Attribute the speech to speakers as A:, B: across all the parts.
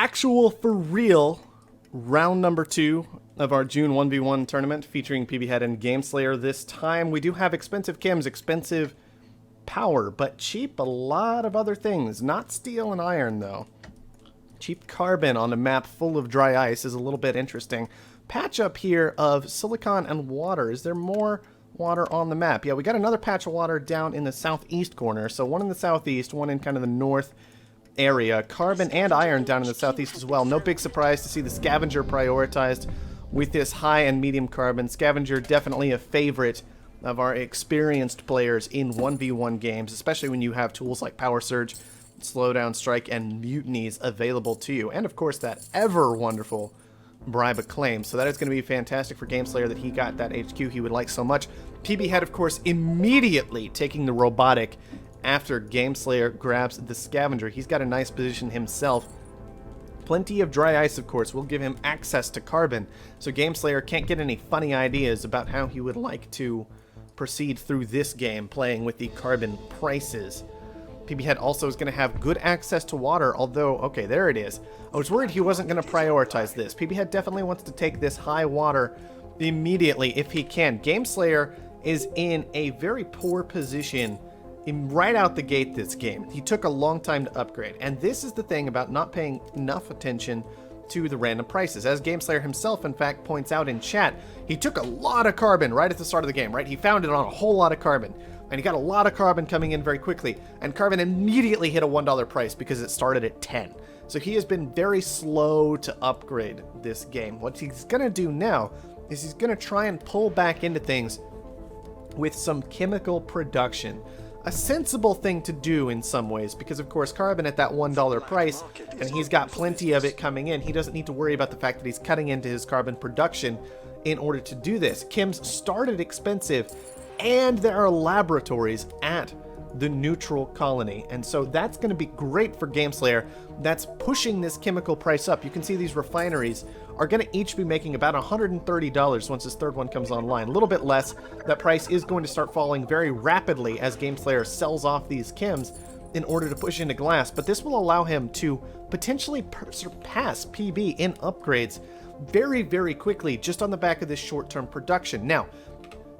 A: actual, for real, round number 2 of our June 1v1 tournament featuring Pbhead and Gameslayer. This time we do have expensive chems, expensive power, but cheap a lot of other things. Not steel and iron, though. Cheap carbon on a map full of dry ice is a little bit interesting. Patch up here of silicon and water. Is there more water on the map? Yeah, we got another patch of water down in the southeast corner. So one in the southeast, one in kind of the north area. Carbon and iron down in the southeast as well. No big surprise to see the scavenger prioritized with this high and medium carbon. Scavenger definitely a favorite of our experienced players in 1v1 games, especially when you have tools like Power Surge, Slowdown Strike, and Mutinies available to you. And of course that ever wonderful Bribe a Claim. So that is going to be fantastic for Gameslayer that he got that HQ he would like so much. Pbhead, of course, immediately taking the robotic after Gameslayer grabs the scavenger. He's got a nice position himself. Plenty of dry ice, of course, will give him access to carbon, so Gameslayer can't get any funny ideas about how he would like to proceed through this game playing with the carbon prices. Pbhead also is going to have good access to water, although, okay, there it is. I was worried he wasn't going to prioritize this. Pbhead definitely wants to take this high water immediately if he can. Gameslayer is in a very poor position right out the gate this game. He took a long time to upgrade, and this is the thing about not paying enough attention to the random prices. As Gameslayer himself, in fact, points out in chat, he took a lot of carbon right at the start of the game, right? He found it on a whole lot of carbon, and he got a lot of carbon coming in very quickly, and carbon immediately hit a $1 price because it started at 10. So he has been very slow to upgrade this game. What he's gonna do now is he's gonna try and pull back into things with some chemical production. A sensible thing to do in some ways, because of course carbon at that $1 price, and he's got plenty of it coming in. He doesn't need to worry about the fact that he's cutting into his carbon production in order to do this. Chems started expensive, and there are laboratories at the neutral colony, and so that's going to be great for Gameslayer. That's pushing this chemical price up. You can see these refineries are going to each be making about $130 once this third one comes online. A little bit less. That price is going to start falling very rapidly as Gameslayer sells off these chems in order to push into glass, but this will allow him to potentially surpass PB in upgrades very, very quickly just on the back of this short-term production. Now,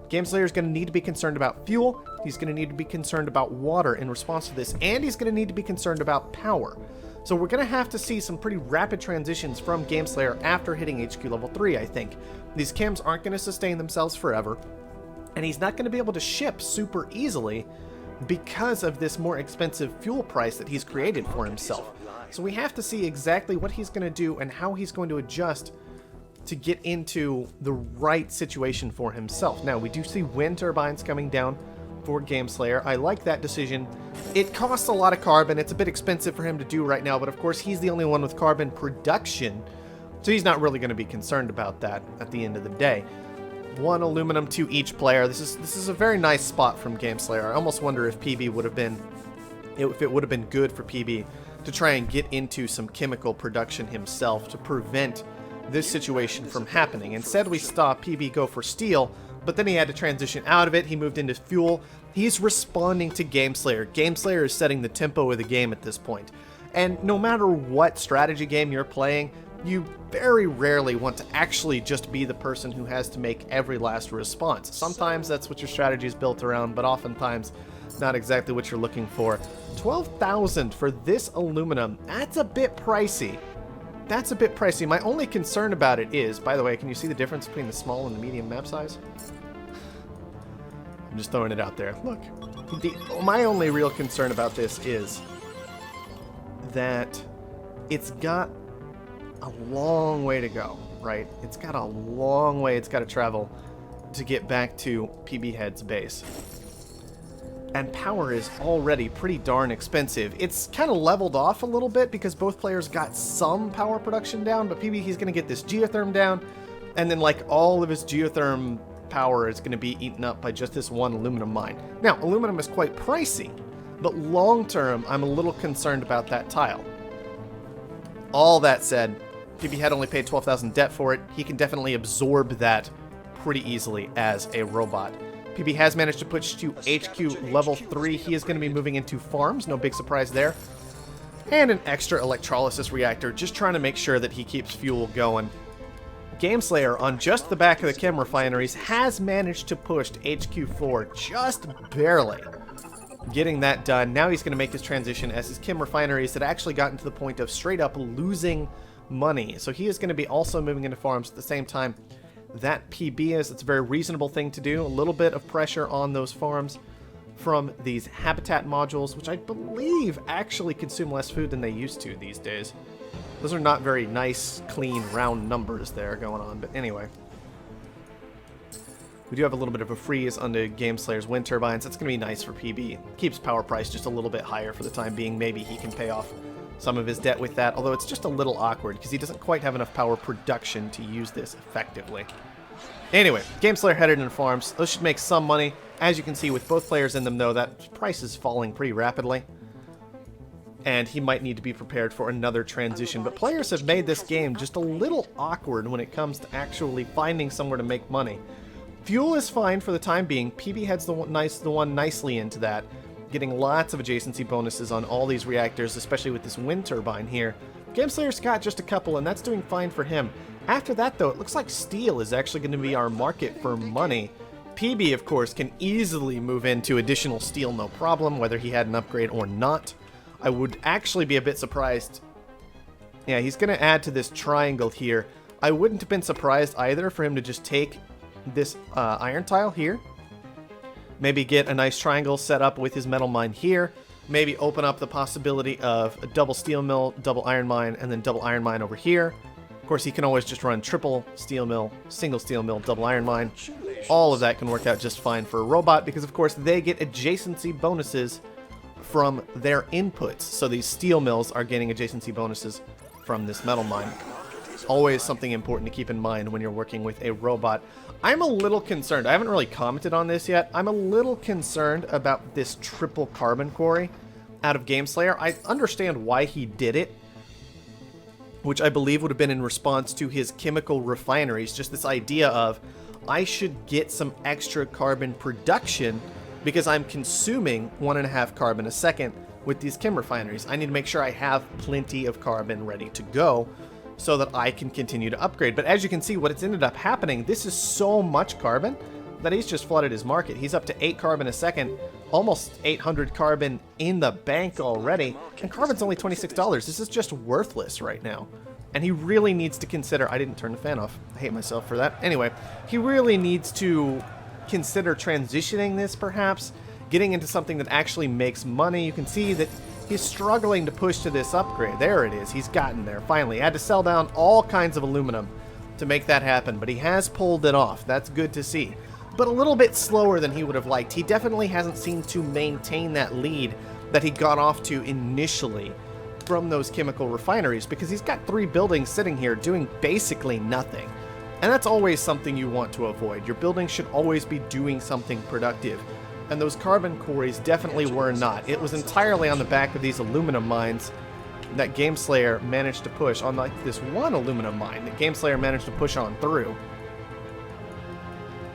A: Gameslayer is going to need to be concerned about fuel, he's going to need to be concerned about water in response to this, and he's going to need to be concerned about power. So we're going to have to see some pretty rapid transitions from Gameslayer after hitting HQ level 3, I think. These chems aren't going to sustain themselves forever, and he's not going to be able to ship super easily because of this more expensive fuel price that he's created for himself. So we have to see exactly what he's going to do and how he's going to adjust to get into the right situation for himself. Now, we do see wind turbines coming down for Gameslayer. I like that decision. It costs a lot of carbon. It's a bit expensive for him to do right now, but of course he's the only one with carbon production, so he's not really going to be concerned about that at the end of the day. One aluminum to each player. This is a very nice spot from Gameslayer. I almost wonder if PB would have been, if it would have been good for PB to try and get into some chemical production himself to prevent this situation from happening. Instead, we saw PB go for steel, but then he had to transition out of it. He moved into fuel. He's responding to Gameslayer. Gameslayer is setting the tempo of the game at this point. And no matter what strategy game you're playing, you very rarely want to actually just be the person who has to make every last response. Sometimes that's what your strategy is built around, but oftentimes not exactly what you're looking for. 12,000 for this aluminum. That's a bit pricey. That's a bit pricey. My only concern about it is, by the way, can you see the difference between the small and the medium map size? I'm just throwing it out there. Look, my only real concern about this is that it's got a long way to go, right? It's got a long way it's got to travel to get back to Pbhead's base. And power is already pretty darn expensive. It's kind of leveled off a little bit because both players got some power production down, but PB, he's going to get this geotherm down, and then like all of his geotherm power is going to be eaten up by just this one aluminum mine. Now, aluminum is quite pricey, but long term, I'm a little concerned about that tile. All that said, Pbhead only paid 12,000 debt for it. He can definitely absorb that pretty easily as a robot. PB has managed to push to HQ level 3. He is going to be moving into farms. No big surprise there. and an extra electrolysis reactor, just trying to make sure that he keeps fuel going. Gameslayer, on just the back of the chem refineries, has managed to push to HQ4 just barely. Getting that done. Now he's going to make his transition as his chem refineries had actually gotten to the point of straight up losing money. So he is going to be also moving into farms at the same time that PB is. It's a very reasonable thing to do. A little bit of pressure on those farms from these habitat modules, which I believe actually consume less food than they used to these days. Those are not very nice, clean, round numbers there going on, but anyway. We do have a little bit of a freeze on the Gameslayer's wind turbines. That's going to be nice for PB. Keeps power price just a little bit higher for the time being. Maybe he can pay off some of his debt with that, although it's just a little awkward because he doesn't quite have enough power production to use this effectively. Anyway, Gameslayer headed into farms. Those should make some money. As you can see with both players in them, though, that price is falling pretty rapidly. And he might need to be prepared for another transition. But players have made this game just a little awkward when it comes to actually finding somewhere to make money. Fuel is fine for the time being. Pbhead's the one nicely into that, getting lots of adjacency bonuses on all these reactors, especially with this wind turbine here. Gameslayer's got just a couple, and that's doing fine for him. After that, though, it looks like steel is actually going to be our market for money. PB, of course, can easily move into additional steel, no problem, whether he had an upgrade or not. I would actually be a bit surprised. Yeah, he's going to add to this triangle here. I wouldn't have been surprised either for him to just take this iron tile here. Maybe get a nice triangle set up with his metal mine here. Maybe open up the possibility of a double steel mill, double iron mine, and then double iron mine over here. Of course, he can always just run triple steel mill, single steel mill, double iron mine. All of that can work out just fine for a robot because, of course, they get adjacency bonuses from their inputs. So these steel mills are getting adjacency bonuses from this metal mine. Always something important to keep in mind when you're working with a robot. I'm a little concerned. I haven't really commented on this yet. I'm a little concerned about this triple carbon quarry out of Gameslayer. I understand why he did it, which I believe would have been in response to his chemical refineries. Just this idea of, I should get some extra carbon production because I'm consuming 1.5 carbon a second with these chem refineries. I need to make sure I have plenty of carbon ready to go so that I can continue to upgrade. But as you can see, what it's ended up happening, this is so much carbon that he's just flooded his market. He's up to 8 carbon a second, almost 800 carbon in the bank already, and carbon's only $26. This is just worthless right now. And he really needs to consider, I didn't turn the fan off, I hate myself for that. Anyway, he really needs to consider transitioning this perhaps, getting into something that actually makes money. You can see that he's struggling to push to this upgrade. There it is, he's gotten there, finally. Had to sell down all kinds of aluminum to make that happen, but he has pulled it off. That's good to see. But a little bit slower than he would have liked. He definitely hasn't seemed to maintain that lead that he got off to initially from those chemical refineries, because he's got 3 buildings sitting here doing basically nothing. And that's always something you want to avoid. Your buildings should always be doing something productive. And those carbon quarries definitely were not. It was entirely on the back of these aluminum mines that Gameslayer managed to push on, like this one aluminum mine that Gameslayer managed to push on through.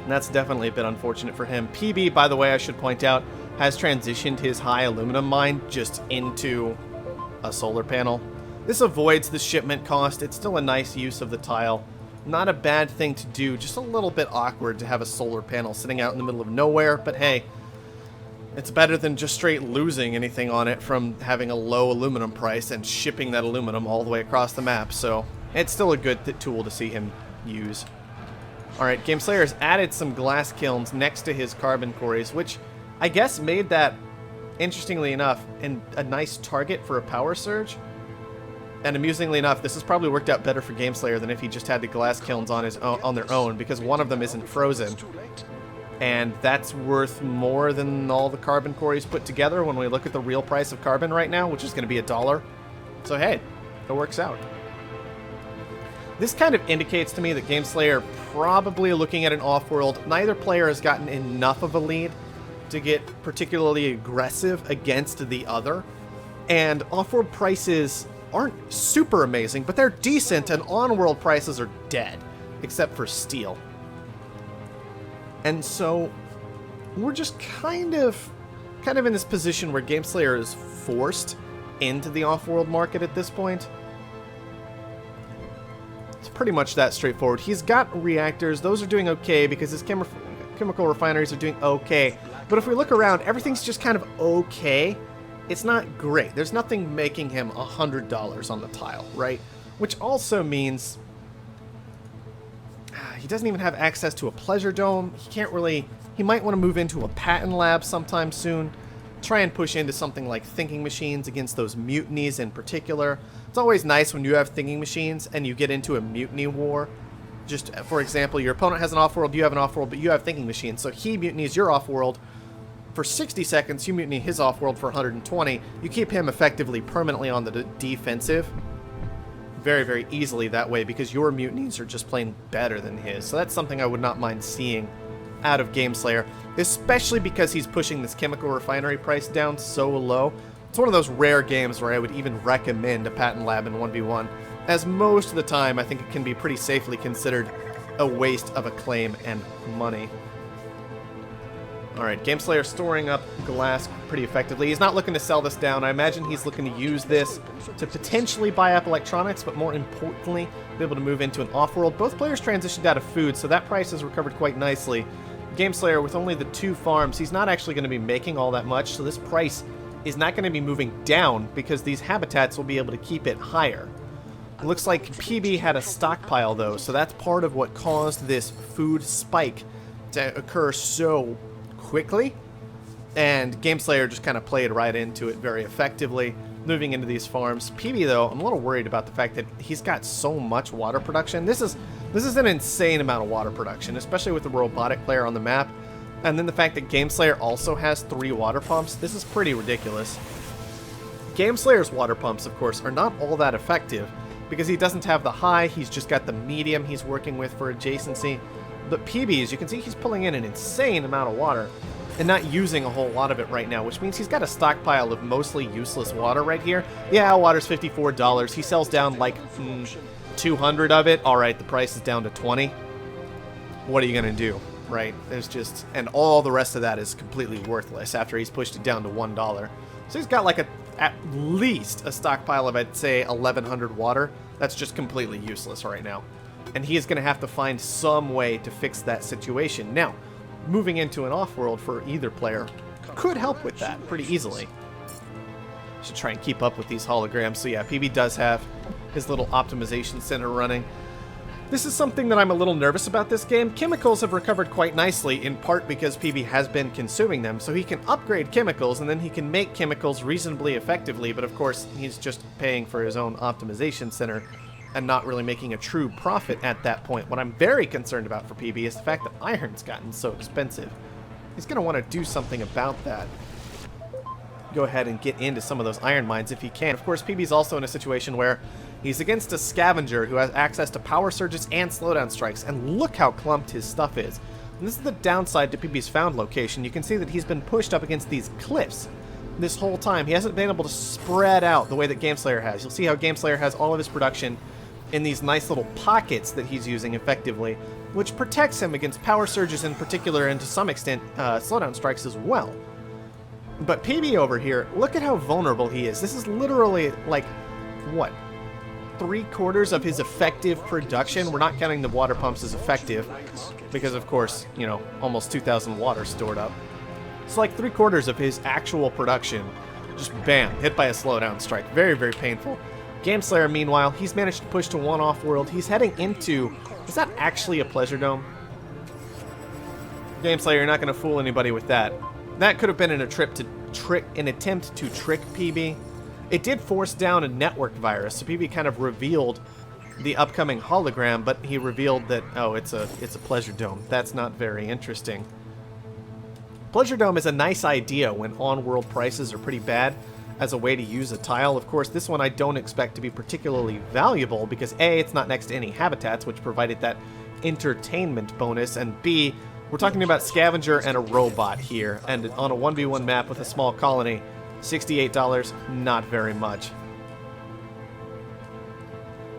A: And that's definitely a bit unfortunate for him. PB, by the way, I should point out, has transitioned his high aluminum mine just into a solar panel. This avoids the shipment cost. It's still a nice use of the tile. Not a bad thing to do, just a little bit awkward to have a solar panel sitting out in the middle of nowhere, but hey, it's better than just straight losing anything on it from having a low aluminum price and shipping that aluminum all the way across the map, so it's still a good tool to see him use. Alright, Gameslayer has added some glass kilns next to his carbon quarries, which I guess made that, interestingly enough, a nice target for a power surge. And amusingly enough, this has probably worked out better for Gameslayer than if he just had the glass kilns on their own, because one of them isn't frozen. And that's worth more than all the carbon quarries put together when we look at the real price of carbon right now, which is going to be $1. So hey, it works out. This kind of indicates to me that Gameslayer probably looking at an Offworld. Neither player has gotten enough of a lead to get particularly aggressive against the other. And Offworld prices aren't super amazing, but they're decent, and on-world prices are dead, except for steel. And so we're just kind of in this position where Gameslayer is forced into the off-world market at this point. It's pretty much that straightforward. He's got reactors. Those are doing okay because his chemical refineries are doing okay. But if we look around, everything's just kind of okay. It's not great. There's nothing making him $100 on the tile, right? Which also means he doesn't even have access to a pleasure dome. He can't really... He might want to move into a patent lab sometime soon. Try and push into something like thinking machines against those mutinies in particular. It's always nice when you have thinking machines and you get into a mutiny war. Just, for example, your opponent has an off-world, you have an off-world, but you have thinking machines. So he mutinies your off-world for 60 seconds, you mutiny his off-world for 120. You keep him effectively permanently on the defensive very, very easily that way because your mutinies are just plain better than his. So that's something I would not mind seeing out of Gameslayer, especially because he's pushing this chemical refinery price down so low. It's one of those rare games where I would even recommend a patent lab in 1v1, as most of the time I think it can be pretty safely considered a waste of acclaim and money. Alright, Gameslayer storing up glass pretty effectively. He's not looking to sell this down. I imagine he's looking to use this to potentially buy up electronics, but more importantly, be able to move into an off-world. Both players transitioned out of food, so that price has recovered quite nicely. Gameslayer, with only the 2 farms, he's not actually going to be making all that much, so this price is not going to be moving down because these habitats will be able to keep it higher. It looks like Pbhead had a stockpile, though, so that's part of what caused this food spike to occur so quickly, and Gameslayer just kind of played right into it very effectively, moving into these farms. Pbhead, though, I'm a little worried about the fact that he's got so much water production. This is an insane amount of water production, especially with the robotic player on the map, and then the fact that Gameslayer also has 3 water pumps. This is pretty ridiculous. Gameslayer's water pumps, of course, are not all that effective because he doesn't have the high, he's just got the medium he's working with for adjacency. But Pbhead, as you can see, he's pulling in an insane amount of water and not using a whole lot of it right now, which means he's got a stockpile of mostly useless water right here. Yeah, water's $54. He sells down like 200 of it. All right, the price is down to 20. What are you going to do, right? There's just... And all the rest of that is completely worthless after he's pushed it down to $1. So he's got like at least a stockpile of, I'd say, 1,100 water. That's just completely useless right now. And he is going to have to find some way to fix that situation. Now, moving into an off-world for either player could help with that pretty easily. Should try and keep up with these holograms. So yeah, Pbhead does have his little optimization center running. This is something that I'm a little nervous about this game. Chemicals have recovered quite nicely, in part because Pbhead has been consuming them, so he can upgrade chemicals, and then he can make chemicals reasonably effectively, but of course, he's just paying for his own optimization center and not really making a true profit at that point. What I'm very concerned about for Pbhead is the fact that iron's gotten so expensive. He's going to want to do something about that. Go ahead and get into some of those iron mines if he can. Of course, Pbhead's also in a situation where he's against a scavenger who has access to power surges and slowdown strikes, and look how clumped his stuff is. And this is the downside to Pbhead's found location. You can see that he's been pushed up against these cliffs this whole time. He hasn't been able to spread out the way that Gameslayer has. You'll see how Gameslayer has all of his production in these nice little pockets that he's using effectively, which protects him against power surges in particular, and to some extent slowdown strikes as well. But Pbhead over here, look at how vulnerable he is. This is literally like, what, 3/4 of his effective production? We're not counting the water pumps as effective because, of course, you know, almost 2,000 water stored up. It's like 3/4 of his actual production just bam, hit by a slowdown strike. Very, very painful. Gameslayer, meanwhile, he's managed to push to one off-world. He's heading into... Is that actually a pleasure dome? Gameslayer, you're not going to fool anybody with that. That could have been an attempt to trick Pbhead. It did force down a network virus, so Pbhead kind of revealed the upcoming hologram, but he revealed that, oh, it's a pleasure dome. That's not very interesting. Pleasure dome is a nice idea when on-world prices are pretty bad as a way to use a tile. Of course, this one I don't expect to be particularly valuable because A, it's not next to any habitats, which provided that entertainment bonus, and B, we're talking about scavenger and a robot here, and on a 1v1 map with a small colony, $68, not very much.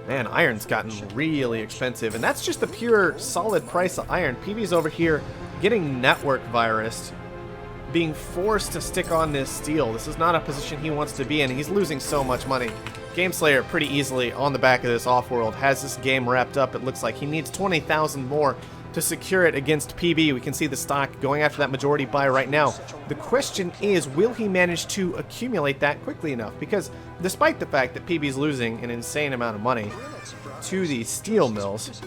A: Man, iron's gotten really expensive, and that's just the pure solid price of iron. Pbhead's over here getting network virused being forced to stick on this steel. This is not a position he wants to be in. He's losing so much money. Gameslayer pretty easily on the back of this Offworld has this game wrapped up. It looks like he needs 20,000 more to secure it against PB. We can see the stock going after that majority buy right now. The question is, will he manage to accumulate that quickly enough? Because despite the fact that PB's losing an insane amount of money to these steel mills,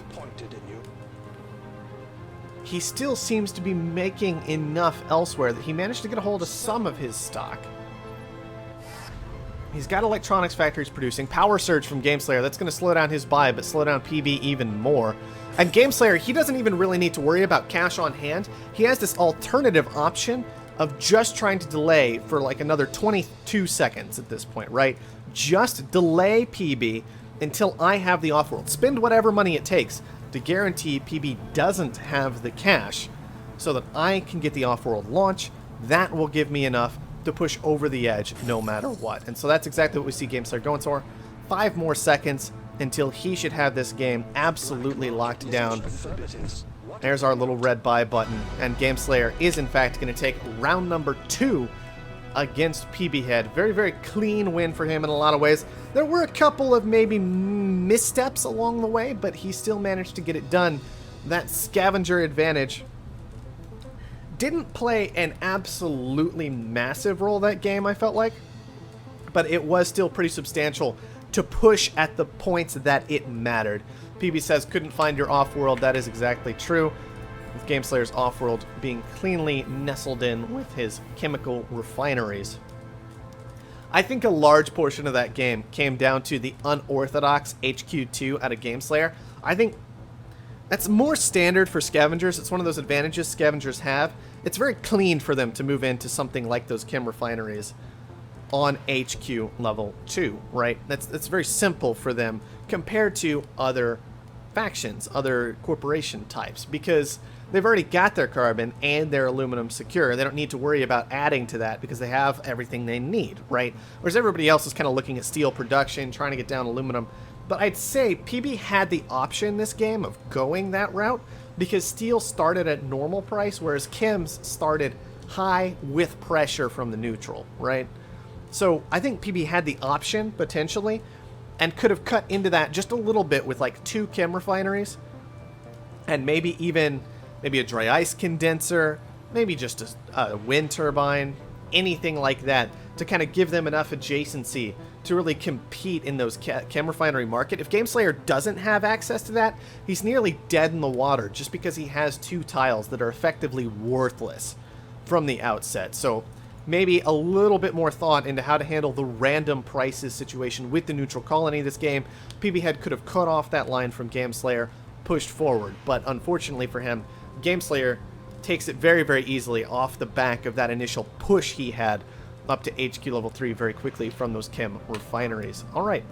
A: he still seems to be making enough elsewhere that he managed to get a hold of some of his stock. He's got electronics factories producing. Power surge from Gameslayer. That's going to slow down his buy, but slow down PB even more. And Gameslayer, he doesn't even really need to worry about cash on hand. He has this alternative option of just trying to delay for like another 22 seconds at this point, right? Just delay PB until I have the Offworld. Spend whatever money it takes to guarantee PB doesn't have the cash so that I can get the Offworld launch. That will give me enough to push over the edge no matter what. And so that's exactly what we see Gameslayer going for. 5 more seconds until he should have this game absolutely locked down. There's our little red buy button, and Gameslayer is in fact going to take round number 2 against Pbhead. Very, very clean win for him in a lot of ways. There were a couple of maybe missteps along the way, but he still managed to get it done. That scavenger advantage didn't play an absolutely massive role that game, I felt like, but it was still pretty substantial to push at the points that it mattered. PB says, couldn't find your Offworld. That is exactly true, with Gameslayer's Offworld being cleanly nestled in with his chemical refineries. I think a large portion of that game came down to the unorthodox HQ2 out of Gameslayer. I think that's more standard for scavengers. It's one of those advantages scavengers have. It's very clean for them to move into something like those chem refineries on HQ level 2, right? That's very simple for them compared to other factions, other corporation types, because they've already got their carbon and their aluminum secure. They don't need to worry about adding to that because they have everything they need, right? Whereas everybody else is kind of looking at steel production, trying to get down aluminum. But I'd say PB had the option this game of going that route because steel started at normal price, whereas chems started high with pressure from the neutral, right? So I think PB had the option, potentially, and could have cut into that just a little bit with like 2 chem refineries and maybe even a dry ice condenser, maybe just a wind turbine, anything like that to kind of give them enough adjacency to really compete in those chem refinery market. If Gameslayer doesn't have access to that, he's nearly dead in the water just because he has 2 tiles that are effectively worthless from the outset. So maybe a little bit more thought into how to handle the random prices situation with the neutral colony this game. Pbhead could have cut off that line from Gameslayer, pushed forward, but unfortunately for him, Gameslayer takes it very, very easily off the back of that initial push he had up to HQ level 3 very quickly from those chem refineries. All right,